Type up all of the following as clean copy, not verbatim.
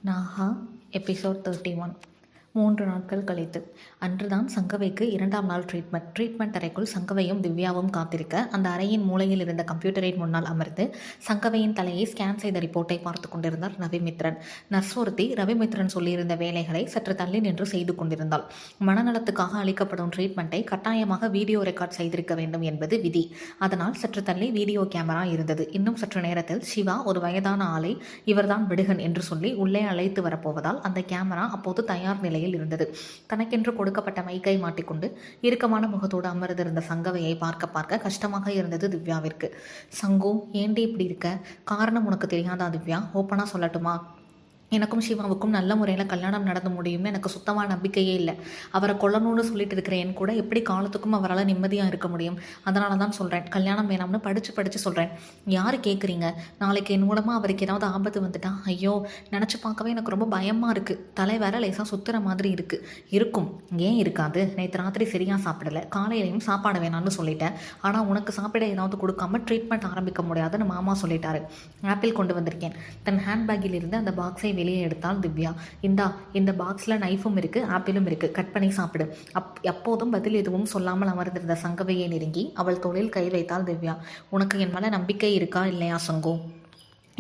நாஹா episode 31. 3 நாட்கள் கழித்து அன்றுதான் சங்கவைக்கு 2ஆம் நாள் ட்ரீட்மெண்ட் அறைக்குள் சங்கவையும் திவ்யாவும் காத்திருக்க அந்த அறையின் மூலையில் இருந்த கம்ப்யூட்டரின் முன்னால் அமர்ந்து சங்கவையின் தலையை ஸ்கேன் செய்த ரிப்போர்ட்டை பார்த்து கொண்டிருந்தார் ரவிமித்ரன். நர்ஸ் ஒருத்தி ரவிமித்ரன் சொல்லியிருந்த வேலைகளை சற்று தள்ளி நின்று செய்து கொண்டிருந்தாள். மனநலத்துக்காக அளிக்கப்படும் ட்ரீட்மெண்ட்டை கட்டாயமாக வீடியோ ரெக்கார்ட் செய்திருக்க வேண்டும் என்பது விதி. அதனால் சற்று தள்ளி வீடியோ கேமரா இருந்தது. இன்னும் சற்று நேரத்தில் சிவா ஒரு வயதான ஆளை இவர்தான் விடுகன் என்று சொல்லி உள்ளே அழைத்து வரப்போவதால் அந்த கேமரா அப்போது தயார் நிலையில் இருந்தது. தனக்கென்று கொடுக்கப்பட்ட மைக்கை மாட்டிக்கொண்டு இறுக்கமான முகத்தோடு அமர்ந்திருந்த சங்கவையை பார்க்க கஷ்டமாக இருந்தது திவ்யாவிற்கு. சங்கு, ஏண்டி இப்படி இருக்க? காரணம் உனக்கு தெரியாதா திவ்யா? ஓப்பனா சொல்லட்டுமா? எனக்கும் சிவாவுக்கும் நல்ல முறையில் கல்யாணம் நடந்து முடியும்னு எனக்கு சுத்தமாக நம்பிக்கையே இல்லை. அவரை கொல்லணும்னு சொல்லிட்டு இருக்கிறேன் கூட எப்படி காலத்துக்கும் அவரால் நிம்மதியாக இருக்க முடியும்? அதனால தான் சொல்கிறேன், கல்யாணம் வேணாம்னு படித்து சொல்கிறேன். யார் கேட்குறீங்க? நாளைக்கு என் மூலமாக அவருக்கு ஏதாவது ஆபத்து வந்துட்டா ஐயோ, நினச்சி பார்க்கவே எனக்கு ரொம்ப பயமாக இருக்குது. தலை வேற லேசாக சுற்றுற மாதிரி இருக்குது. இருக்கும், ஏன் இருக்காது? நேற்று ராத்திரி சரியாக சாப்பிடலை, காலையிலையும் சாப்பாடு வேணாம்னு சொல்லிட்டேன். ஆனால் உனக்கு சாப்பிட ஏதாவது கொடுக்காம ட்ரீட்மெண்ட் ஆரம்பிக்க முடியாதுன்னு மாமா சொல்லிட்டாரு. ஆப்பிள் கொண்டு வந்திருக்கேன். தன் ஹேண்ட்பேக்கில் இருந்து அந்த பாக்ஸை வெளியே எடுத்தாள் திவ்யா. இந்த பாக்ஸில் நைஃபும் இருக்குது, ஆப்பிளும் இருக்குது, கட் பண்ணி சாப்பிடு. எப்போதும் பதில் எதுவும் சொல்லாமல் அமர்ந்திருந்த சங்கவையை நெருங்கி அவள் தோளில் கை வைத்தாள் திவ்யா. உனக்கு என் மேலே நம்பிக்கை இருக்கா இல்லையா சங்கு?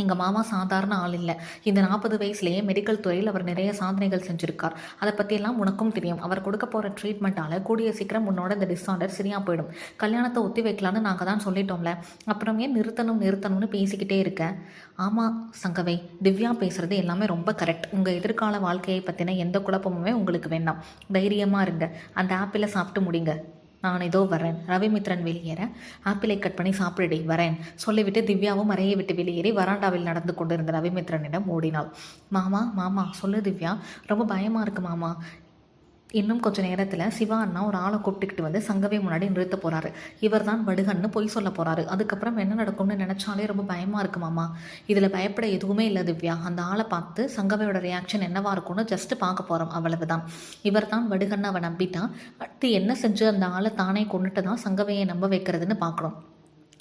எங்கள் மாமா சாதாரண ஆள் இல்லை. இந்த 40 வயசுலேயே மெடிக்கல் துறையில் அவர் நிறைய சாதனைகள் செஞ்சுருக்கார். அதை பற்றியெல்லாம் உனக்கும் தெரியும். அவர் கொடுக்க போகிற ட்ரீட்மெண்ட்டால் கூடிய சீக்கிரம் உன்னோட இந்த டிஸார்டர் சரியாக போயிடும். கல்யாணத்தை ஒத்தி வைக்கலான்னு நாங்கள் தான் சொல்லிட்டோம்ல, அப்புறம் ஏன் நிறுத்தணும்னு பேசிக்கிட்டே இருக்கேன்? ஆமாம் சங்கவை, திவ்யா பேசுகிறது எல்லாமே ரொம்ப கரெக்ட். உங்கள் எதிர்கால வாழ்க்கையை பற்றின எந்த குழப்பமுமே உங்களுக்கு வேண்டாம். தைரியமாக இருங்க. அந்த ஆப்பிளை சாப்பிட்டு முடிங்க. நான் ஏதோ வரேன். ரவிமித்ரன் வெளியேற, ஆப்பிளை கட் பண்ணி சாப்பிடுடி வரேன் சொல்லிவிட்டு திவ்யாவும் அறையை விட்டு வெளியேறி வராண்டாவில் நடந்து கொண்டிருந்த ரவிமித்ரனிடம் ஓடினாள். மாமா சொல்லு திவ்யா, ரொம்ப பயமாக இருக்கு மாமா. இன்னும் கொஞ்சம் நேரத்தில் சிவா அண்ணா ஒரு ஆளை கூப்பிட்டுக்கிட்டு வந்து சங்கவை முன்னாடி நிறுத்த போகிறாரு. இவர் தான் வடுகன்னு பொய் சொல்ல போகிறாரு. அதுக்கப்புறம் என்ன நடக்கும்னு நினச்சாலே ரொம்ப பயமாக இருக்கு மாமா. இதில் பயப்பட எதுவுமே இல்லை திவ்யா. அந்த ஆளை பார்த்து சங்கவையோட ரியாக்ஷன் என்னவாக இருக்கும்னு ஜஸ்ட்டு பார்க்க போகிறோம், அவ்வளவுதான். இவர் தான் வடுகன்னு அவன் நம்பிட்டான். அடுத்து என்ன செஞ்சு அந்த ஆளை தானே கொண்டுட்டு தான் சங்கவையை நம்ப வைக்கிறதுன்னு பார்க்கணும்.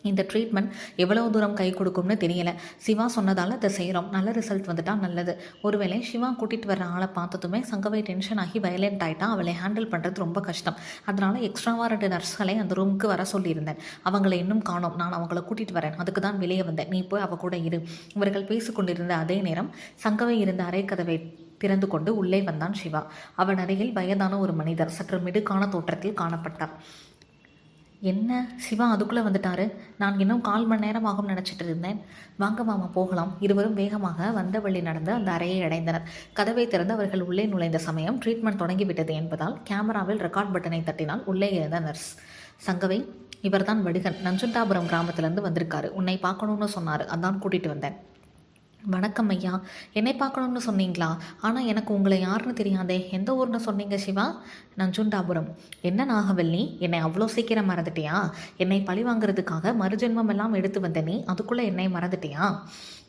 இந்த ட்ரீட்மெண்ட் எவ்வளோ தூரம் கை கொடுக்கும்னு தெரியலை. சிவா சொன்னதால் அதை செய்கிறோம். நல்ல ரிசல்ட் வந்துட்டால் நல்லது. ஒருவேளை சிவா கூட்டிகிட்டு வர ஆளை பார்த்ததுமே சங்கவை டென்ஷன் ஆகி வயலண்ட் ஆகிட்டா அவளை ஹேண்டில் பண்ணுறது ரொம்ப கஷ்டம். அதனால் எக்ஸ்ட்ராவாக 2 நர்ஸ்களை அந்த ரூமுக்கு வர சொல்லியிருந்தேன். அவங்களை இன்னும் காணோம். நான் அவங்கள கூட்டிகிட்டு வரேன். அதுக்கு தான் வெளியே வந்தேன். நீ போய் அவ கூட இரு. இவர்கள் பேசிக்கொண்டிருந்த அதே நேரம் சங்கவை இருந்த அறை கதவை திறந்து கொண்டு உள்ளே வந்தான் சிவா. அவன் அருகில் வயதான ஒரு மனிதர் சற்று மிடுக்கான தோற்றத்தில் காணப்பட்டார். என்ன சிவா அதுக்குள்ளே வந்துட்டாரு? நான் இன்னும் 1/4 மணி நேரம் ஆகும் நினச்சிட்டு இருந்தேன். வாங்க மாமா போகலாம். இருவரும் வேகமாக வந்த வழி நடந்து அந்த அறையை அடைந்தனர். கதவை திறந்து அவர்கள் உள்ளே நுழைந்த சமயம் ட்ரீட்மெண்ட் தொடங்கிவிட்டது என்பதால் கேமராவில் ரெக்கார்ட் பட்டனை தட்டினால் உள்ளே இருந்த நர்ஸ். சங்கவை, இவர்தான் வடுகன். நஞ்சுண்டாபுரம் கிராமத்திலேருந்து வந்திருக்காரு. உன்னை பார்க்கணுன்னு சொன்னார், அதான் கூட்டிகிட்டு வந்தேன். வணக்கம் ஐயா. என்னை பார்க்கணுன்னு சொன்னீங்களா? ஆனால் எனக்கு உங்களை யாருன்னு தெரியாதே. எந்த ஊர்னு சொன்னீங்க சிவா? நஞ்சுண்டாபுரம். என்ன நாகவல்லி, என்னை அவ்வளோ சீக்கிரம் மறந்துட்டியா? என்னை பழி வாங்குறதுக்காக மறுஜென்மம் எல்லாம் எடுத்து வந்த நீ அதுக்குள்ளே என்னை மறந்துட்டியா?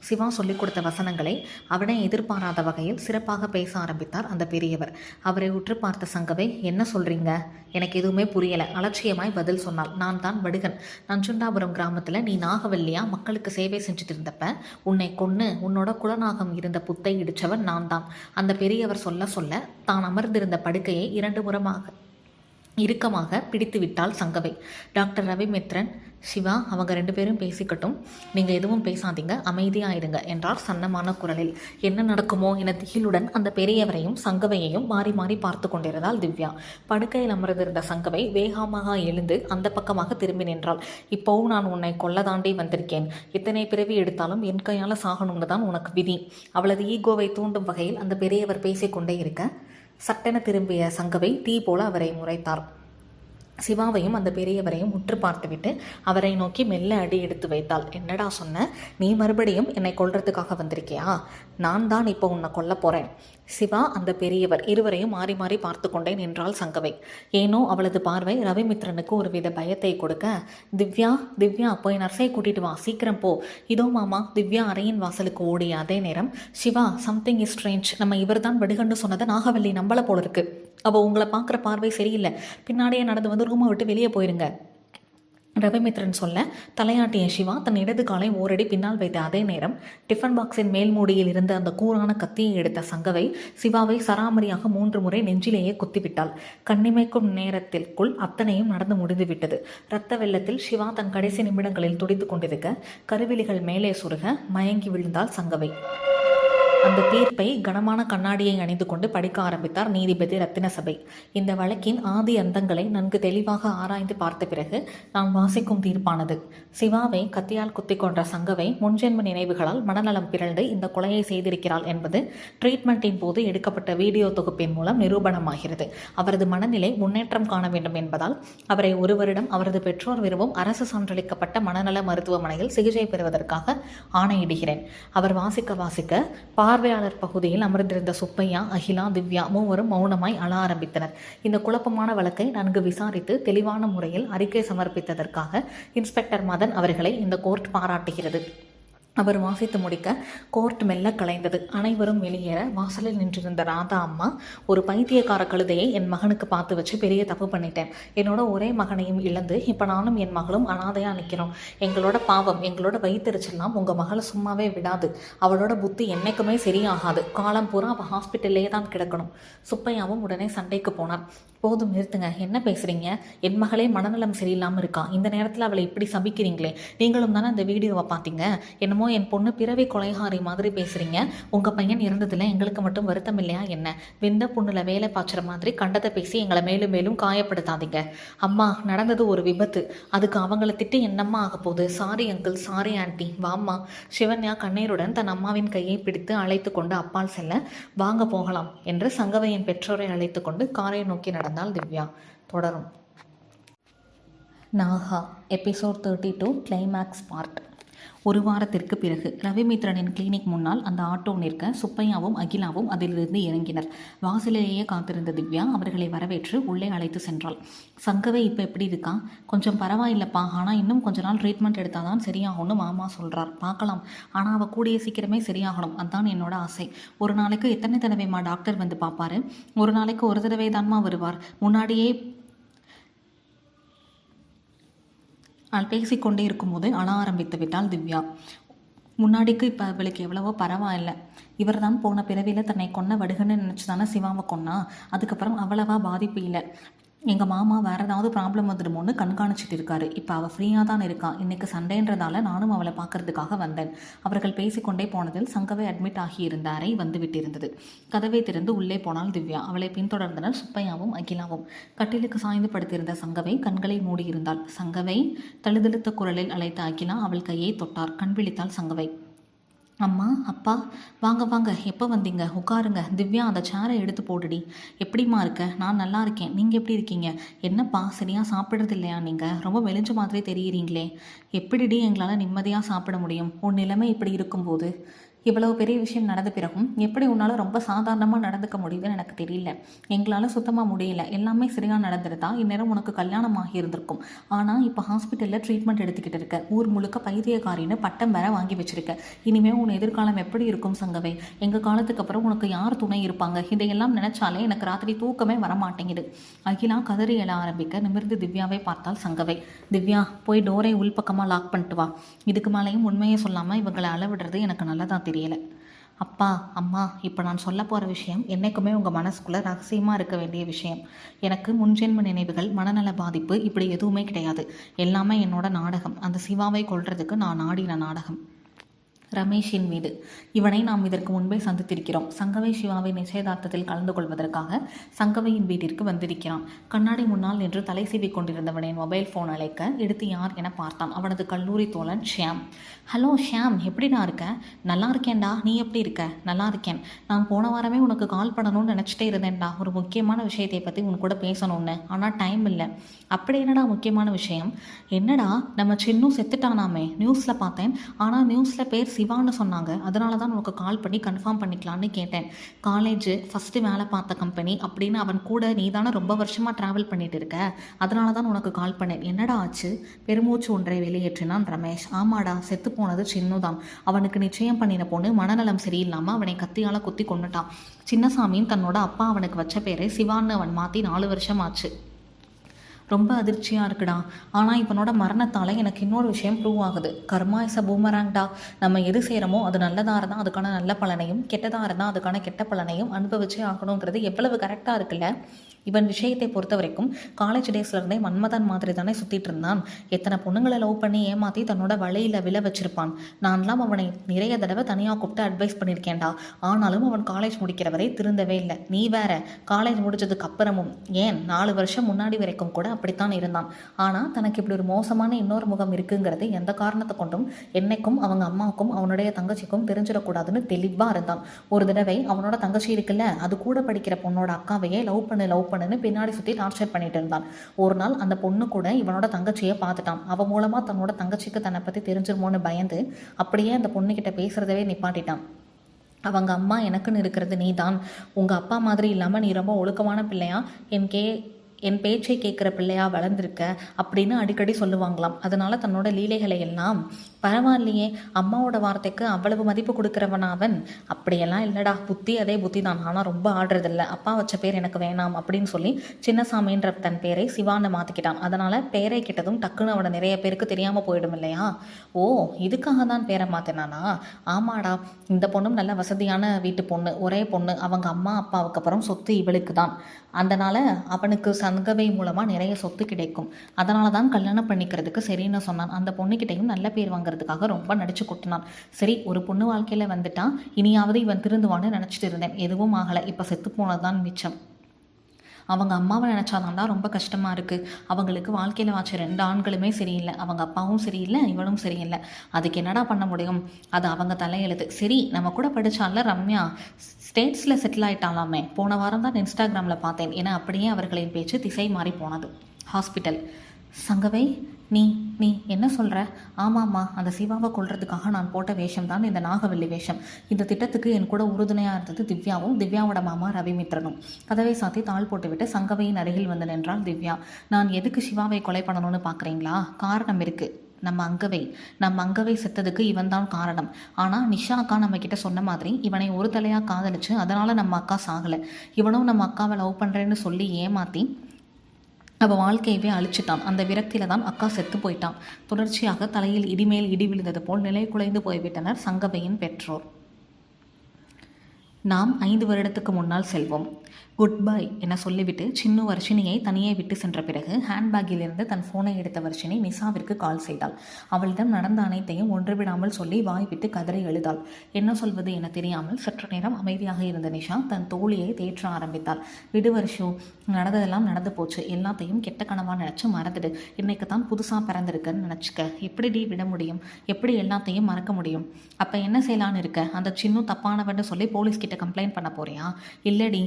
சிவா சொல்லிக் கொடுத்த வசனங்களை அவனை எதிர்பாராத வகையில் சிறப்பாக பேச ஆரம்பித்தார் அந்த பெரியவர். அவரை உற்று பார்த்த சங்கவை, என்ன சொல்கிறீங்க? எனக்கு எதுவுமே புரியலை. அலட்சியமாய் பதில் சொன்னாள். நான் தான் வடுகன். நஞ்சுண்டாபுரம் கிராமத்தில் நீ நாகவல்லியா மக்களுக்கு சேவை செஞ்சுட்டு இருந்தப்ப உன்னை கொன்று உன்னோட குலநாகம் இருந்த புத்தை இடித்தவன் நான் தான். அந்த பெரியவர் சொல்ல தான் அமர்ந்திருந்த படுக்கையை 2 முறமாக இறுக்கமாக பிடித்து விட்டாள் சங்கவை. டாக்டர் ரவிமித்ரன், சிவா அவங்க 2 பேரும் பேசிக்கட்டும். நீங்கள் எதுவும் பேசாதீங்க, அமைதியாயிருங்க என்றார் சன்னமான குரலில். என்ன நடக்குமோ என திகிலுடன் அந்த பெரியவரையும் சங்கவையையும் மாறி மாறி பார்த்து கொண்டிருந்தாள் திவ்யா. படுக்கையில் அமர்ந்திருந்த சங்கவை வேகமாக எழுந்து அந்த பக்கமாக திரும்பி நின்றாள். இப்போவும் நான் உன்னை கொல்ல தாண்டி வந்திருக்கேன். எத்தனை பிறவி எடுத்தாலும் என் கையால் சாகணும்னு தான் உனக்கு விதி. அவளது ஈகோவை தூண்டும் வகையில் அந்த பெரியவர் பேசிக்கொண்டே இருக்க சட்டென திரும்பிய சங்கவை தீ போல அவரை முறைத்தார். சிவாவையும் அந்த பெரியவரையும் உற்று பார்த்துவிட்டு அவரை நோக்கி மெல்ல அடி எடுத்து வைத்தாள். என்னடா சொன்ன? நீ மறுபடியும் என்னை கொல்றதுக்காக வந்திருக்கியா? நான் தான் இப்போ உன்னை கொல்ல போகிறேன். சிவா, அந்த பெரியவர் இருவரையும் மாறி மாறி பார்த்து கொண்டே நின்றாள் சங்கவை. ஏனோ அவளது பார்வை ரவிமித்ரனுக்கு ஒருவித பயத்தை கொடுக்க, திவ்யா போய் நர்ஸை கூட்டிட்டு வா, சீக்கிரம் போ. இதோ மாமா. திவ்யா அறையின் வாசலுக்கு ஓடிய அதே நேரம் சிவா, சம்திங் இஸ் ஸ்ட்ரேஞ்ச். நம்ம இவர் தான் வடுகன்னு சொன்னதை நாகவல்லி நம்பல போல இருக்கு. அவள் உங்களை பார்க்குற பார்வை சரியில்லை. பின்னாடியே நடந்து வந்து ரூமை விட்டு வெளியே போயிருங்க. ரவிமித்ரன் சொல்ல தலையாட்டிய சிவா தன் இடது காலை ஓரடி பின்னால் வைத்த அதே நேரம் டிஃபன் பாக்ஸின் மேல் மூடியில் இருந்த அந்த கூரான கத்தியை எடுத்த சங்கவை சிவாவை சராமரியாக 3 முறை நெஞ்சிலேயே குத்திவிட்டாள். கண்ணிமைக்கும் நேரத்திற்குள் அத்தனையும் நடந்து முடிந்துவிட்டது. இரத்த வெள்ளத்தில் சிவா தன் கடைசி நிமிடங்களில் துடித்துக் கொண்டிருக்க கருவிழிகள் மேலே சுருக மயங்கி விழுந்தாள் சங்கவை. அந்த தீர்ப்பை கனமான கண்ணாடியை அணிந்து கொண்டு படிக்க ஆரம்பித்தார் நீதிபதி ரத்தினசபை. இந்த வழக்கின் ஆதி அந்தங்களை நன்கு தெளிவாக ஆராய்ந்து பார்த்த பிறகு நாம் வாசிக்கும் தீர்ப்பானது. சிவாவை கத்தியால் குத்தி கொன்ற சங்கவை முன்ஜென்ம நினைவுகளால் மனநலம் பிறழ்ந்து இந்த கொலையை செய்திருக்கிறாள் என்பது ட்ரீட்மெண்ட்டின் போது எடுக்கப்பட்ட வீடியோ தொகுப்பின் மூலம் நிரூபணமாகிறது. அவரது மனநிலை முன்னேற்றம் காண வேண்டும் என்பதால் அவரை 1 வருடம் அவரது பெற்றோர் விரும்பும் அரசு சான்றளிக்கப்பட்ட மனநல மருத்துவமனையில் சிகிச்சை பெறுவதற்காக ஆணையிடுகிறேன். அவர் வாசிக்க பார்வையாளர் பகுதியில் அமர்ந்திருந்த சுப்பையா, அகிலா, திவ்யா மூவரும் மௌனமாய் அழ ஆரம்பித்தனர். இந்த குழப்பமான வழக்கை நன்கு விசாரித்து தெளிவான முறையில் அறிக்கை சமர்ப்பித்ததற்காக இன்ஸ்பெக்டர் மதன் அவர்களை இந்த கோர்ட் பாராட்டுகிறது. அவர் வாசித்து முடிக்க கோர்ட் மெல்ல கலைந்தது. அனைவரும் வெளியேற வாசலில் நின்றிருந்த ராதா அம்மா, ஒரு பைத்தியக்கார கழுதையை என் மகனுக்கு பார்த்து வச்சு பெரிய தப்பு பண்ணிட்டேன். என்னோட ஒரே மகனையும் இழந்து இப்போ நானும் என் மகளும் அனாதையாக நிற்கிறோம். எங்களோட பாவம், எங்களோட வயிற்றுச்செல்லாம் உங்கள் மகளை சும்மாவே விடாது. அவளோட புத்தி என்னைக்குமே சரியாகாது. காலம் பூரா அவள் ஹாஸ்பிட்டல்லே தான் கிடக்கணும். சுப்பையாவும் உடனே சண்டைக்கு போனார். போதும் நிறுத்துங்க, என்ன பேசுகிறீங்க? என் மகளே மனநலம் சரியில்லாமல் இருக்கா. இந்த நேரத்தில் அவளை இப்படி சபிக்கிறீங்களே. நீங்களும் தானே அந்த வீடியோவை பார்த்தீங்க. என்னமோ என் பொண்ணு பிறவி கொலைகாரி மாதிரி பேசுகிறீங்க. உங்கள் பையன் இறந்ததில் எங்களுக்கு மட்டும் வருத்தம் இல்லையா என்ன? வெந்த பொண்ணுல வேலை பாய்ச்சுற மாதிரி கண்டத்தை பேசி எங்களை மேலும் மேலும் காயப்படுத்தாதீங்க. அம்மா, நடந்தது ஒரு விபத்து. அதுக்கு அவங்கள திட்டு என்னம்மா ஆக போகுது? சாரி அங்கிள், சாரி ஆண்டி, வாம்மா. சிவன்யா கண்ணீருடன் தன் அம்மாவின் கையை பிடித்து அழைத்து கொண்டு அப்பால் செல்ல, வாங்க போகலாம் என்று சங்கவையின் பெற்றோரை அழைத்து கொண்டு காரை நோக்கி நடந்தாள் திவ்யா. தொடரும். Naga episode 32 climax part. 1 வாரத்திற்கு பிறகு ரவிமித்ரனின் கிளினிக் முன்னால் அந்த ஆட்டோ நிற்க சுப்பையாவும் அகிலாவும் அதிலிருந்து இறங்கினர். வாசலிலேயே காத்திருந்த திவ்யா அவர்களை வரவேற்று உள்ளே அழைத்து சென்றாள். சங்கவை இப்போ எப்படி இருக்கா? கொஞ்சம் பரவாயில்லப்பா, ஆனால் இன்னும் கொஞ்ச நாள் ட்ரீட்மெண்ட் எடுத்தால் தான் சரியாகும்னு மாமா சொல்கிறார். பார்க்கலாம், ஆனால் அவள் கூடிய சீக்கிரமே சரியாகணும். அதுதான் என்னோட ஆசை. ஒரு நாளைக்கு எத்தனை தடவைமா டாக்டர் வந்து பார்ப்பாரு? ஒரு நாளைக்கு ஒரு தடவை தான்மா வருவார். முன்னாடியே பேசிக்கொண்டே இருக்கும்போது அழ ஆரம்பித்து விட்டாள் திவ்யா. முன்னாடிக்கு இப்போ அவளுக்கு எவ்வளவோ பரவாயில்லை. இவர் தான் போன பிறவியில் தன்னை கொன்ன வடுகன்னு நினச்சி தானே சிவாவை கொன்னா. அதுக்கப்புறம் அவ்வளவா பாதிப்பு இல்லை. எங்கள் மாமா வேறு ஏதாவது ப்ராப்ளம் வந்துடுமோன்னு கண்காணிச்சிட்டு இருக்காரு. இப்போ அவள் ஃப்ரீயாக தான் இருக்கா. இன்றைக்கி சண்டேன்றதால நானும் அவளை பார்க்கறதுக்காக வந்தேன். அவர்கள் பேசிக்கொண்டே போனதில் சங்கவை அட்மிட் ஆகியிருந்த அறை வந்து விட்டிருந்தது. கதவை திறந்து உள்ளே போனாள் திவ்யா. அவளை பின்தொடர்ந்தனர் சுப்பையாவும் அகிலாவும். கட்டிலுக்கு சாய்ந்து படுத்திருந்த சங்கவை கண்களை மூடியிருந்தாள். சங்கவை, தழுதழுத்த குரலில் அழைத்த அகிலா அவள் கையை தொட்டார். கண் விழித்தாள் சங்கவை. அம்மா, அப்பா, வாங்க வாங்க, எப்போ வந்தீங்க? உட்காருங்க. திவ்யா, அந்த சேரை எடுத்து போடுடி. எப்படிம்மா இருக்க? நான் நல்லா இருக்கேன். நீங்கள் எப்படி இருக்கீங்க? என்னப்பா, சரியாக சாப்பிட்றது இல்லையா? நீங்கள் ரொம்ப மெலிஞ்ச மாதிரி தெரியுறீங்களே. எப்படிடி எங்களால் நிம்மதியாக சாப்பிட முடியும் உன் நிலைமை இப்படி இருக்கும்போது? இவ்வளவு பெரிய விஷயம் நடந்த பிறகும் எப்படி உன்னால் ரொம்ப சாதாரணமாக நடந்துக்க முடியுதுன்னு எனக்கு தெரியல. எங்களால் சுத்தமாக முடியல. எல்லாமே சரியாக நடந்துருந்தா இந்நேரம் உனக்கு கல்யாணம் ஆகி இருந்திருக்கும். ஆனால் இப்போ ஹாஸ்பிட்டலில் ட்ரீட்மெண்ட் எடுத்துக்கிட்டு இருக்க. ஊர் முழுக்க பைத்தியக்காரின்னு பட்டம் வேற வாங்கி வச்சிருக்க. இனிமேல் உன் எதிர்காலம் எப்படி இருக்கும் சங்கவை? எங்கள் காலத்துக்கு அப்புறம் உனக்கு யார் துணை இருப்பாங்க? இதையெல்லாம் நினைச்சாலே எனக்கு ராத்திரி தூக்கமே வரமாட்டேங்குது. அகிலா கதறி எழ ஆரம்பிக்க நிமிர்ந்து திவ்யாவை பார்த்தால் சங்கவை. திவ்யா, போய் டோரை உள்பக்கமாக லாக் பண்ணிட்டு வா. இதுக்கு மேலேயும் உண்மையை சொல்லாமல் இவங்களை அளவிடுறது எனக்கு நல்லதா தெரியல. அப்பா, அம்மா, இப்போ நான் சொல்ல போகிற விஷயம் என்றைக்குமே உங்கள் மனசுக்குள்ளே ரகசியமாக இருக்க வேண்டிய விஷயம். எனக்கு முன்ஜென்ம நினைவுகள், மனநல பாதிப்பு இப்படி எதுவுமே கிடையாது. எல்லாமே என்னோட நாடகம். அந்த சிவாவை கொல்றதுக்கு நான் ஆடின நாடகம். ரமேஷின் வீடு. இவனை நாம் இதற்கு முன்பே சந்தித்திருக்கிறோம். சங்கவை சிவாவை நிச்சயதார்த்தத்தில் கலந்து கொள்வதற்காக சங்கவையின் வீட்டிற்கு வந்திருக்கிறான். கண்ணாடி முன்னால் நின்று தலை சீவி கொண்டிருந்தவனின் மொபைல் ஃபோன் அழைக்க எடுத்து யார் என பார்த்தான். அவனது கல்லூரி தோழன் ஷியாம். ஹலோ ஷியாம், எப்படிடா இருக்க? நல்லா இருக்கேன்டா, நீ எப்படி இருக்க? நல்லா இருக்கேன். நான் போன வாரமே உனக்கு கால் பண்ணணும்னு நினச்சிட்டே இருந்தேன்டா. ஒரு முக்கியமான விஷயத்தை பற்றி உன் கூட பேசணும்னு. ஆனால் டைம் இல்லை. அப்படி என்னடா முக்கியமான விஷயம்? என்னடா, நம்ம சின்னு செத்துட்டானாமே, நியூஸில் பார்த்தேன். ஆனால் நியூஸில் பேர் சிவான்னு சொன்னாங்க. அதனால தான் உனக்கு கால் பண்ணி கன்ஃபார்ம் பண்ணிக்கலான்னு கேட்டேன். காலேஜ் ஃபஸ்ட்டு வேலை பார்த்த கம்பெனி அப்படின்னு அவன் கூட நீ தானே ரொம்ப வருஷமாக ட்ராவல் பண்ணிட்டு இருக்க. அதனால தான் உனக்கு கால் பண்ணேன். என்னடா ஆச்சு? பெருமூச்சு ஒன்றை வெளியேற்றினான் ரமேஷ். ஆமாடா, செத்து போனது சின்னுதான். அவனுக்கு நிச்சயம் பண்ணின பொண்ணு மனநலம் சரியில்லாமல் அவனை கத்தியால் குத்தி கொண்டுட்டான். சின்னசாமியும் தன்னோட அப்பா அவனுக்கு வச்ச பேரை சிவான்னு அவன் மாற்றி 4 வருஷம் ஆச்சு. ரொம்ப அதிர்ச்சியாக இருக்குடா. ஆனால் இவனோட மரணத்தால் எனக்கு இன்னொரு விஷயம் ப்ரூவ் ஆகுது. கர்மா இஸ் அ பூமராங்டா. நம்ம எது செய்கிறோமோ அது நல்லதாக இருந்தால் அதுக்கான நல்ல பலனையும், கெட்டதாக இருந்தால் அதுக்கான கெட்ட பலனையும் அனுபவிச்சே ஆகணுங்கிறது எவ்வளவு கரெக்டாக இருக்குல்ல. இவன் விஷயத்தை பொறுத்த வரைக்கும் காலேஜ் டேஸ்லேருந்தே மன்மதன் மாதிரி தானே சுற்றிட்டு இருந்தான். எத்தனை பொண்ணுங்களை லவ் பண்ணி ஏமாற்றி தன்னோட வலையில் விழ வச்சிருப்பான். நான்லாம் அவனை நிறைய தடவை தனியாக கூப்பிட்டு அட்வைஸ் பண்ணியிருக்கேன்டா. ஆனாலும் அவன் காலேஜ் முடிக்கிற வரை திருந்தவே இல்லை. நீ வேற, காலேஜ் முடிஞ்சதுக்கு அப்புறமும், ஏன் 4 வருஷம் முன்னாடி வரைக்கும் கூட அப்படித்தான் இருந்தான். ஆனால் தனக்கு இப்படி ஒரு மோசமான இன்னொரு முகம் இருக்குங்கிறது எந்த காரணத்தை கொண்டும் என்னைக்கும் அவங்க அம்மாவுக்கும் அவனுடைய தங்கச்சிக்கும் தெரிஞ்சிடக்கூடாதுன்னு தெளிவாக இருந்தான். ஒரு தடவை அவனோட தங்கச்சி இருக்குல்ல, அது கூட படிக்கிற பொண்ணோட அக்காவையே லவ் பண்ணுன்னு பின்னாடி சுற்றி டார்ச்சர் பண்ணிட்டு இருந்தான். ஒரு நாள் அந்த பொண்ணு கூட இவனோட தங்கச்சியை பார்த்துட்டான். அவன் மூலமாக தன்னோட தங்கச்சிக்கு தன்னை பற்றி தெரிஞ்சிருமோன்னு பயந்து அப்படியே அந்த பொண்ணுக்கிட்ட பேசுறதவே நிப்பாட்டிட்டான். அவங்க அம்மா எனக்குன்னு இருக்கிறது நீ தான். உங்கள் அப்பா மாதிரி இல்லாமல் நீ ரொம்ப ஒழுக்கமான பிள்ளையா, என் பேச்சை கேட்குற பிள்ளையா வளர்ந்துருக்க அப்படின்னு அடிக்கடி சொல்லுவாங்களாம். அதனால தன்னோட லீலைகளை எல்லாம் பரவாயில்லையே, அம்மாவோட வார்த்தைக்கு அவ்வளவு மதிப்பு கொடுக்குறவனா அவன்? அப்படியெல்லாம் இல்லைடா, புத்தி அதே புத்தி தான், ஆனால் ரொம்ப ஆடுறதில்ல. அப்பா வச்ச பேர் எனக்கு வேணாம் அப்படின்னு சொல்லி சின்னசாமின்ற தன் பேரை சிவான்னு மாற்றிக்கிட்டான். அதனால் பேரை கிட்டதும் டக்குன்னு அவனை நிறைய பேருக்கு தெரியாமல் போயிடும் இல்லையா? ஓ, இதுக்காக தான் பேரை மாற்றினானா? ஆமாடா, இந்த பொண்ணும் நல்ல வசதியான வீட்டு பொண்ணு, ஒரே பொண்ணு. அவங்க அம்மா அப்பாவுக்கு அப்புறம் சொத்து இவளுக்கு தான். அதனால் அவனுக்கு சங்கவை மூலமாக நிறைய சொத்து கிடைக்கும். அதனால தான் கல்யாணம் பண்ணிக்கிறதுக்கு சரின்னு சொன்னான். அந்த பொண்ணுக்கிட்டையும் நல்ல பேர் வாங்குறதுக்காக ரொம்ப நடிச்சு கொட்டினான். சரி, ஒரு பொண்ணு வாழ்க்கையில் வந்துட்டான், இனியாவது இவன் திருந்துவான்னு நினச்சிட்டு இருந்தேன். எதுவும் ஆகலை. இப்போ செத்து போனதுதான் மிச்சம். அவங்க அம்மாவை நினச்சாதான்டா ரொம்ப கஷ்டமாக இருக்குது. அவங்களுக்கு வாழ்க்கையில் வாச்ச 2 ஆண்களுமே சரியில்லை. அவங்க அப்பாவும் சரியில்லை, இவனும் சரியில்லை. அதுக்கு என்னடா பண்ண முடியும்? அது அவங்க தலையெழுத்து. சரி, நம்ம கூட படித்தால ரம்யா ஸ்டேட்ஸில் செட்டில் ஆகிட்டாலாமே. போன வாரம் தான் இன்ஸ்டாகிராமில் பார்த்தேன். ஏன்னா அப்படியே அவர்களின் பேச்சு திசை மாறி போனது. ஹாஸ்பிட்டல். சங்கவை, நீ நீ என்ன சொல்கிற? ஆமாம்மா, அந்த சிவாவை கொல்றதுக்காக நான் போட்ட வேஷம் தான் இந்த நாகவல்லி வேஷம். இந்த திட்டத்துக்கு என் கூட உறுதுணையாக இருந்தது திவ்யாவும் திவ்யாவோட மாமா ரவிமித்ரனும். கதவை சாத்தி தாள் போட்டுவிட்டு சங்கவையின் அருகில் வந்து நின்றாள் திவ்யா. நான் எதுக்கு சிவாவை கொலை பண்ணணும்னு பார்க்குறீங்களா? காரணம் இருக்குது. நம்ம அங்கவை செத்ததுக்கு இவன் தான் காரணம். ஆனால் நிஷா அக்கா நம்மக்கிட்ட சொன்ன மாதிரி இவனை ஒரு தலையாக காதலிச்சு அதனால் நம்ம அக்கா சாகலை. இவனும் நம்ம அக்காவை லவ் பண்ணுறேன்னு சொல்லி ஏமாற்றி அவள் வாழ்க்கையவே அழிச்சிட்டான். அந்த விரக்தியில் தான் அக்கா செத்து போயிட்டான். தொடர்ச்சியாக தலையில் இடிமேல் இடி விழுந்தது போல் நிலை குலைந்து போய்விட்டனர் சங்கவையின் பெற்றோர். நாம் 5 வருடத்துக்கு முன்னால் செல்வோம். குட் பை என சொல்லிவிட்டு சின்ன வர்ஷினியை தனியே விட்டு சென்ற பிறகு ஹேண்ட்பேக்கிலிருந்து தன் ஃபோனை எடுத்த வர்ஷினி நிஷாவிற்கு கால் செய்தாள். அவளிடம் நடந்த அனைத்தையும் ஒன்றுவிடாமல் சொல்லி வாய் விட்டு கதறி எழுதாள். என்ன சொல்வது என தெரியாமல் சற்று நேரம் அமைதியாக இருந்த நிஷா தன் தோழியை தேற்ற ஆரம்பித்தாள். விடு வர்ஷு, நடந்ததெல்லாம் நடந்து போச்சு. எல்லாத்தையும் கெட்ட கனவாக நினச்சி மறந்துடு. இன்னைக்கு தான் புதுசாக பிறந்திருக்குன்னு நினச்சிக்க. எப்படி விட முடியும்? எப்படி எல்லாத்தையும் மறக்க முடியும்? அப்போ என்ன செய்யலான்னு இருக்க? அந்த சின்ன தப்பானவன்னு சொல்லி போலீஸ்கிட்ட கம்ப்ளைண்ட் பண்ண போறியா? இல்லடி,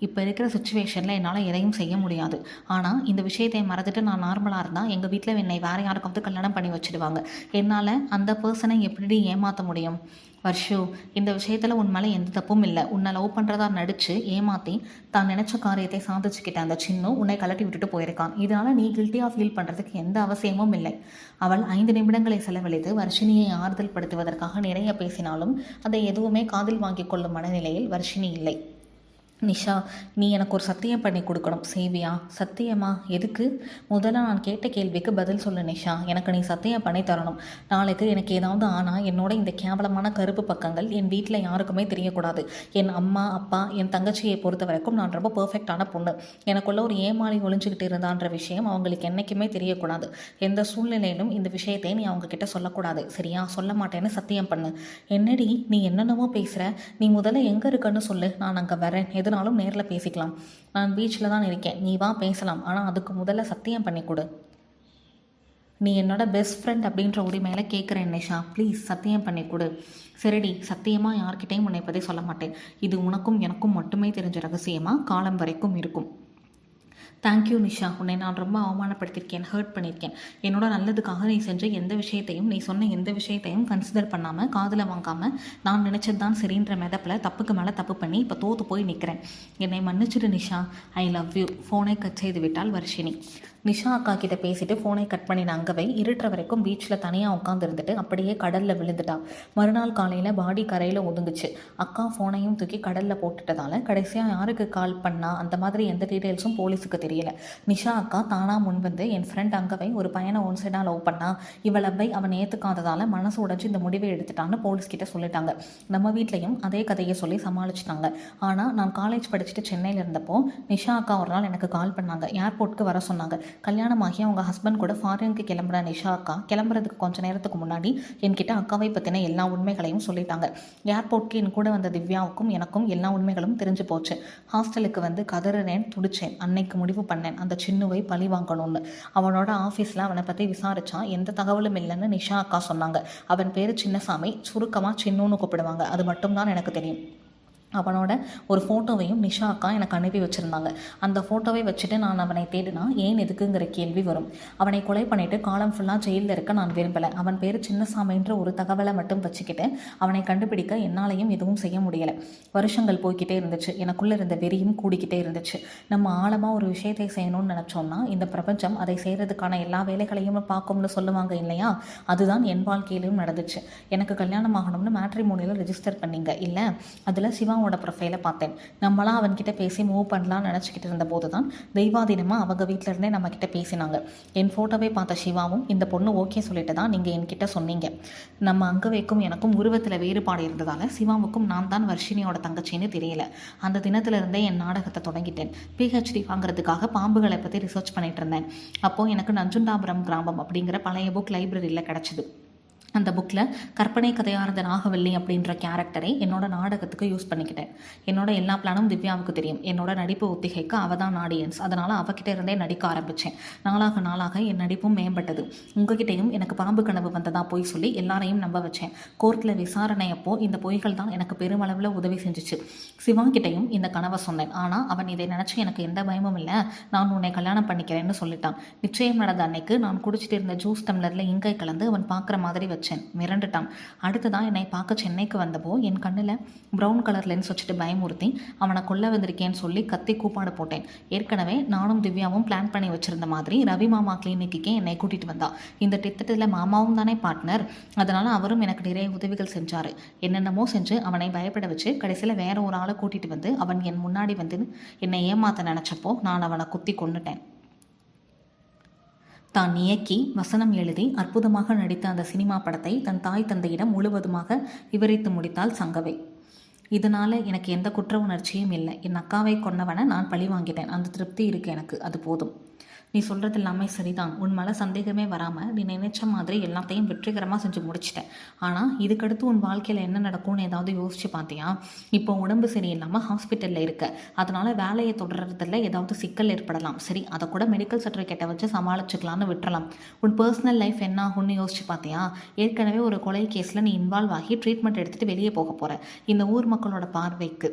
இப்போ இருக்கிற சுச்சுவேஷனில் என்னால் எதையும் செய்ய முடியாது. ஆனால் இந்த விஷயத்தை மறந்துட்டு நான் நார்மலாக இருந்தால் எங்கள் வீட்டில் என்னை வேறு யாருக்காவது கல்யாணம் பண்ணி வச்சுடுவாங்க. என்னால் அந்த பர்சனை எப்படி ஏமாற்ற முடியும்? வர்ஷு, இந்த விஷயத்தில் உன் மேலே எந்த தப்பும் இல்லை. உன்னை லவ் பண்ணுறதா நடித்து ஏமாற்றி தான் நினச்ச காரியத்தை சாதிச்சுக்கிட்ட அந்த சின்ன உன்னை கலட்டி விட்டுட்டு போயிருக்கான். இதனால் நீ கில்ட்டியாக ஃபீல் பண்ணுறதுக்கு எந்த அவசியமும் இல்லை. அவள் 5 நிமிடங்களை செலவழித்து வர்ஷினியை ஆறுதல் படுத்துவதற்காக நிறைய பேசினாலும் அதை எதுவுமே காதில் வாங்கி கொள்ளும் மனநிலையில் வர்ஷினி இல்லை. நிஷா, நீ எனக்கு ஒரு சத்தியம் பண்ணி கொடுக்கணும். செய்வியா? சத்தியமா? எதுக்கு? முதல்ல நான் கேட்ட கேள்விக்கு பதில் சொல்லு நிஷா. எனக்கு நீ சத்தியம் பண்ணி தரணும். நாளைக்கு எனக்கு ஏதாவது ஆனால் என்னோட இந்த கேவலமான கருப்பு பக்கங்கள் என் வீட்டில் யாருக்குமே தெரியக்கூடாது. என் அம்மா அப்பா என் தங்கச்சியை பொறுத்த வரைக்கும் நான் ரொம்ப பர்ஃபெக்டான பொண்ணு. எனக்குள்ள ஒரு ஏமாளி ஒளிஞ்சுக்கிட்டு இருந்தான்ற விஷயம் அவங்களுக்கு என்றைக்குமே தெரியக்கூடாது. எந்த சூழ்நிலையிலும் இந்த விஷயத்தை நீ அவங்கக்கிட்ட சொல்லக்கூடாது. சரியா? சொல்ல மாட்டேன்னு சத்தியம் பண்ணு. என்னடி நீ என்னென்னமோ பேசுகிற? நீ முதல்ல எங்கே இருக்கன்னு சொல்லு, நான் அங்கே வரேன். எதுனாலும் நேரில் பேசிக்கலாம். நான் பீச்சில் தான் இருக்கேன், நீ வா பேசலாம். ஆனால் அதுக்கு முதல்ல சத்தியம் பண்ணி கொடு. நீ என்னோட பெஸ்ட் ஃப்ரெண்ட் அப்படின்ற உரிமையில் கேட்குறேன் நிஷா, ப்ளீஸ் சத்தியம் பண்ணி கொடு. சரிடி, சத்தியமாக யார்கிட்டையும் உன்னை பற்றி சொல்ல மாட்டேன். இது உனக்கும் எனக்கும் மட்டுமே தெரிஞ்ச ரகசியமாக காலம் வரைக்கும் இருக்கும். தேங்க்யூ நிஷா. உன்னை நான் ரொம்ப அவமானப்படுத்தியிருக்கேன், ஹர்ட் பண்ணியிருக்கேன். என்னோட நல்லதுக்காக நீ செஞ்ச எந்த விஷயத்தையும், நீ சொன்ன எந்த விஷயத்தையும் கன்சிடர் பண்ணாமல் காதில் வாங்காமல் நான் நினச்சது தான் சரின்ற மெதப்பில் தப்புக்கு மேலே தப்பு பண்ணி இப்போ தோற்று போய் நிற்கிறேன். என்னை மன்னிச்சிடு நிஷா. I love you. ஃபோனை கட் செய்து விட்டாள் வர்ஷினி. நிஷா அக்கா கிட்ட பேசிட்டு ஃபோனை கட் பண்ணின அங்கவை இருட்டுற வரைக்கும் பீச்சில் தனியாக உட்காந்துருந்துட்டு அப்படியே கடலில் விழுந்துட்டா. மறுநாள் காலையில் பாடி கரையில் ஒதுங்குச்சு. அக்கா ஃபோனையும் தூக்கி கடலில் போட்டுட்டதால கடைசியாக யாருக்கு கால் பண்ணா அந்த மாதிரி எந்த டீட்டெயில்ஸும் போலீஸுக்கு தெரியல. நிஷா அக்கா தானாக முன் வந்து என் ஃப்ரெண்ட் அங்கவை ஒரு பையனை ஒன் சைடாக லவ் பண்ணா, இவளவை அவன் ஏற்றுக்காததால் மனசு உடைஞ்சு இந்த முடிவை எடுத்துட்டான்னு போலீஸ்கிட்ட சொல்லிட்டாங்க. நம்ம வீட்லையும் அதே கதையை சொல்லி சமாளிச்சிட்டாங்க. ஆனால் நான் காலேஜ் படிச்சுட்டு சென்னையில் இருந்தப்போ நிஷா அக்கா ஒரு நாள் எனக்கு கால் பண்ணாங்க. ஏர்போர்ட்டுக்கு வர சொன்னாங்க. கல்யாணமாகி அவங்க ஹஸ்பண்ட் கூட ஃபாரினுக்கு கிளம்புற நிஷா அக்கா கிளம்புறதுக்கு கொஞ்சம் நேரத்துக்கு முன்னாடி என்கிட்ட அக்காவை பற்றின எல்லா உண்மைகளையும் சொல்லிட்டாங்க. ஏர்போர்ட்க்கு என் கூட வந்த திவ்யாவுக்கும் எனக்கும் எல்லா உண்மைகளும் தெரிஞ்சு போச்சு. ஹாஸ்டலுக்கு வந்து கதறினேன், துடிச்சேன். அன்னைக்கு முடிவு பண்ணேன், அந்த சின்னுவை பழி வாங்கணும்னு. அவனோட ஆஃபீஸில் அவனை பற்றி விசாரிச்சா எந்த தகவலும் இல்லைன்னு நிஷா அக்கா சொன்னாங்க. அவன் பேர் சின்னசாமி, சுருக்கமாக சின்னுன்னு கூப்பிடுவாங்க. அது மட்டும்தான் எனக்கு தெரியும். அவனோட ஒரு ஃபோட்டோவையும் நிஷா அக்கா எனக்கு அனுப்பி வச்சுருந்தாங்க. அந்த ஃபோட்டோவை வச்சுட்டு நான் அவனை தேடினா ஏன் எதுக்குங்கிற கேள்வி வரும். அவனை கொலை பண்ணிவிட்டு காலம் ஃபுல்லாக ஜெயிலில் இருக்க நான் விரும்பலை. அவன் பேர் சின்னசாமின்ற ஒரு தகவலை மட்டும் வச்சுக்கிட்டு அவனை கண்டுபிடிக்க என்னாலையும் எதுவும் செய்ய முடியலை. வருஷங்கள் போய்கிட்டே இருந்துச்சு. எனக்குள்ளே இருந்த வெறியும் கூடிக்கிட்டே இருந்துச்சு. நம்ம ஆழமாக ஒரு விஷயத்தை செய்யணும்னு நினச்சோம்னா இந்த பிரபஞ்சம் அதை செய்கிறதுக்கான எல்லா வேலைகளையும் பார்க்கும்னு சொல்லுவாங்க இல்லையா? அதுதான் என் வாழ்க்கையிலும் நடந்துச்சு. எனக்கு கல்யாணம் ஆகணும்னு மேட்ரிமோனியில் ரெஜிஸ்டர் பண்ணீங்க இல்லை? அதில் சிவா ப்ரொஃபைலை பார்த்தேன். நம்மளாம் அவன்கிட்ட பேசி மூவ் பண்ணலாம்னு நினச்சிக்கிட்டு இருந்த போது தான் தெய்வாதீனமாக அவங்க வீட்டில் இருந்தே நம்மக்கிட்ட பேசினாங்க. என் ஃபோட்டோவை பார்த்த சிவாவும் இந்த பொண்ணு ஓகே சொல்லிட்டு தான் நீங்கள் என்கிட்ட சொன்னீங்க. நம்ம அங்கவைக்கும் எனக்கும் உருவத்தில் வேறுபாடு இருந்ததால் சிவாவுக்கும் நான் தான் வர்ஷினியோட தங்கச்சின்னு தெரியல. அந்த தினத்திலிருந்தே என் நாடகத்தை தொடங்கிட்டேன். PhD வாங்குறதுக்காக பாம்புகளை பற்றி ரிசர்ச் பண்ணிட்டு இருந்தேன். அப்போது எனக்கு நஞ்சுண்டாபுரம் கிராமம் அப்படிங்கிற பழைய புக் லைப்ரரியில் கிடச்சிது. அந்த புக்கில் கற்பனை கதையாக இருந்த நாகவல்லி அப்படின்ற கேரக்டரை என்னோட நாடகத்துக்கு யூஸ் பண்ணிக்கிட்டேன். என்னோட எல்லா பிளானும் திவ்யாவுக்கு தெரியும். என்னோட நடிப்பு ஒத்திகைக்கு அவள் தான் ஆடியன்ஸ். அதனால் அவகிட்ட இருந்தே நடிக்க ஆரம்பித்தேன். நாளாக நாளாக என் நடிப்பும் மேம்பட்டது. உங்ககிட்டையும் எனக்கு பாம்பு கனவு வந்ததா போய் சொல்லி எல்லாரையும் நம்ப வச்சேன். கோர்ட்டில் விசாரணை அப்போ இந்த பொய்கள் தான் எனக்கு பெருமளவில் உதவி செஞ்சிச்சு. சிவாங்கிட்டையும் இந்த கனவை சொன்னேன். ஆனால் அவன் இதை நினச்சி எனக்கு எந்த பயமும் இல்லை, நான் உன்னை கல்யாணம் பண்ணிக்கிறேன்னு சொல்லிட்டான். நிச்சயம் நடந்த அன்னைக்கு நான் குடிச்சிட்டு இருந்த ஜூஸ் டம்ளரில் இங்கை கலந்து அவன் பார்க்குற மாதிரி வச்சேன். மிரண்டுட்டான். அடுத்ததான் என்னை பார்க்க சென்னைக்கு வந்தப்போ என் கண்ணில் ப்ரௌன் கலர் லென்ஸ் வச்சுட்டு பயமுறுத்தி அவனை கொல்ல வந்திருக்கேன்னு சொல்லி கத்தி கூப்பாடு போட்டேன். ஏற்கனவே நானும் திவ்யாவும் பிளான் பண்ணி வச்சிருந்த மாதிரி ரவி மாமா கிளினிக்கே என்னை கூட்டிகிட்டு வந்தா. இந்த திட்டத்தில் மாமாவும் தானே பார்ட்னர். அதனால் அவரும் எனக்கு நிறைய உதவிகள் செஞ்சார். என்னென்னமோ செஞ்சு அவனை பயப்பட வச்சு கடைசியில் வேற ஒரு ஆளை கூட்டிகிட்டு வந்து அவன் என் முன்னாடி வந்து என்னை ஏமாற்ற நினச்சப்போ நான் அவனை குத்தி கொன்னுட்டேன். தான் இயக்கி வசனம் எழுதி அற்புதமாக நடித்த அந்த சினிமா படத்தை தன் தாய் தந்தையிடம் முழுவதுமாக விவரித்து முடித்தாள் சங்கவை. இதனால் எனக்கு எந்த குற்ற உணர்ச்சியும் இல்லை. என் அக்காவை கொன்னவனை நான் பழி வாங்கிட்டேன். அந்த திருப்தி இருக்குது எனக்கு. அது போதும். நீ சொல்கிறது எல்லாமே சரிதான். உன் மேலே சந்தேகமே வராமல் நீ நினைச்ச மாதிரி எல்லாத்தையும் வெற்றிகரமாக செஞ்சு முடிச்சிட்டேன். ஆனால் இதுக்கடுத்து உன் வாழ்க்கையில் என்ன நடக்கும்னு ஏதாவது யோசிச்சு பார்த்தியா? இப்போ உடம்பு சரியில்லாமல் ஹாஸ்பிட்டலில் இருக்க. அதனால் வேலையை தொடர்றதில் ஏதாவது சிக்கல் ஏற்படலாம். சரி, அதை கூட மெடிக்கல் சர்டிஃபிகேட்டை வச்சு சமாளிச்சுக்கலான்னு விட்டுறலாம். உன் பர்சனல் லைஃப் என்ன ஆகும்னு யோசிச்சு பார்த்தியா? ஏற்கனவே ஒரு கொலை கேஸில் நீ இன்வால்வ் ஆகி ட்ரீட்மெண்ட் எடுத்துகிட்டு வெளியே போக போகிற. இந்த ஊர் மக்களோட பார்வைக்கு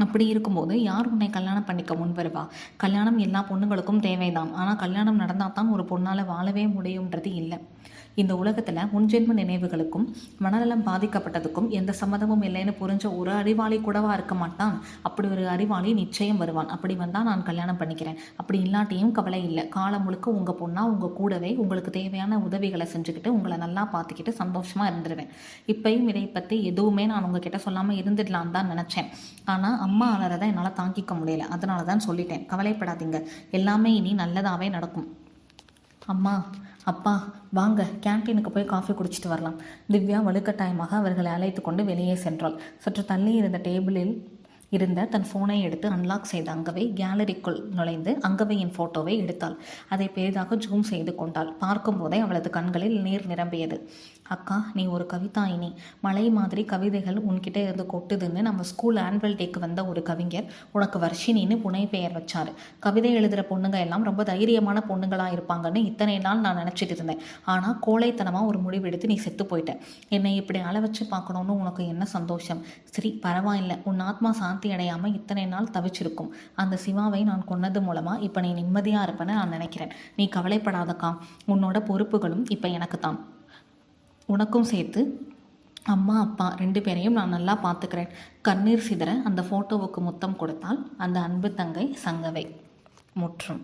அப்படி இருக்கும்போது யார் உன்னை கல்யாணம் பண்ணிக்க முன் வருவா? கல்யாணம் எல்லா பொண்ணுங்களுக்கும் தேவைதான். ஆனால் கல்யாணம் நடந்தால் தான் ஒரு பொண்ணால் வாழவே முடியுன்றது இல்லை. இந்த உலகத்தில் முன்ஜென்ம நினைவுகளுக்கும் மனநலம் பாதிக்கப்பட்டதுக்கும் எந்த சம்மதமும் இல்லைன்னு புரிஞ்ச ஒரு அறிவாளி கூடவா இருக்க மாட்டான்? அப்படி ஒரு அறிவாளி நிச்சயம் வருவான். அப்படி வந்தால் நான் கல்யாணம் பண்ணிக்கிறேன். அப்படி இல்லாட்டியும் கவலை இல்லை. காலம் முழுக்க உங்கள் பொண்ணாக உங்கள் கூடவே உங்களுக்கு தேவையான உதவிகளை செஞ்சுக்கிட்டு உங்களை நல்லா பார்த்துக்கிட்டு சந்தோஷமாக இருந்துடுவேன். இப்பயும் இதை பற்றி எதுவுமே நான் உங்ககிட்ட சொல்லாமல் இருந்துடலான்னு தான் நினச்சேன். ஆனால் அம்மா அலறதை என்னால் தாங்கிக்க முடியல. அதனால தான் சொல்லிட்டேன். கவலைப்படாதீங்க, எல்லாமே இனி நல்லதாகவே நடக்கும். அம்மா, அப்பா, வாங்க கேன்டீனுக்கு போய் காஃபி குடிச்சிட்டு வரலாம். திவ்யா வலுக்கட்டாயமாக அவர்களை அழைத்து கொண்டு வெளியே சென்றாள். சற்று தள்ளி இருந்த டேபிளில் இருந்த தன் ஃபோனை எடுத்து அன்லாக் செய்த அங்கவை கேலரிக்குள் நுழைந்து அங்கவையின் ஃபோட்டோவை எடுத்தாள். அதை பெரிதாக ஜூம் செய்து கொண்டாள். பார்க்கும்போதே அவளது கண்களில் நீர் நிரம்பியது. அக்கா, நீ ஒரு கவிதாயினி. மலை மாதிரி கவிதைகள் உன்கிட்ட இருந்து கொட்டுதுன்னு நம்ம ஸ்கூல் ஆனுவல் டேக்கு வந்த ஒரு கவிஞர் உனக்கு வர்ஷினின்னு புனை பெயர் வச்சார். கவிதை எழுதுகிற பொண்ணுங்க எல்லாம் ரொம்ப தைரியமான பொண்ணுங்களாக இருப்பாங்கன்னு இத்தனை நாள் நான் நினச்சிட்டு இருந்தேன். ஆனால் கோழைத்தனமாக ஒரு முடிவெடுத்து நீ செத்து போயிட்ட. என்னை இப்படி அள வச்சு பார்க்கணுன்னு உனக்கு என்ன சந்தோஷம்? சரி, பரவாயில்லை. உன் ஆத்மா சாந்தி அடையாமல் இத்தனை நாள் தவிச்சிருக்கும். அந்த சிவாவை நான் கொன்னது மூலமாக இப்போ நீ நிம்மதியாக இருப்பேன்னு நான் நினைக்கிறேன். நீ கவலைப்படாதக்கா. உன்னோட பொறுப்புகளும் இப்போ எனக்கு தான். உனக்கும் சேர்த்து அம்மா அப்பா 2 பேரையும் நான் நல்லா பார்த்துக்கிறேன். கண்ணீர் சிதற அந்த ஃபோட்டோவுக்கு முத்தம் கொடுத்தால் அந்த அன்பு தங்கை சங்கவை. முற்றும்.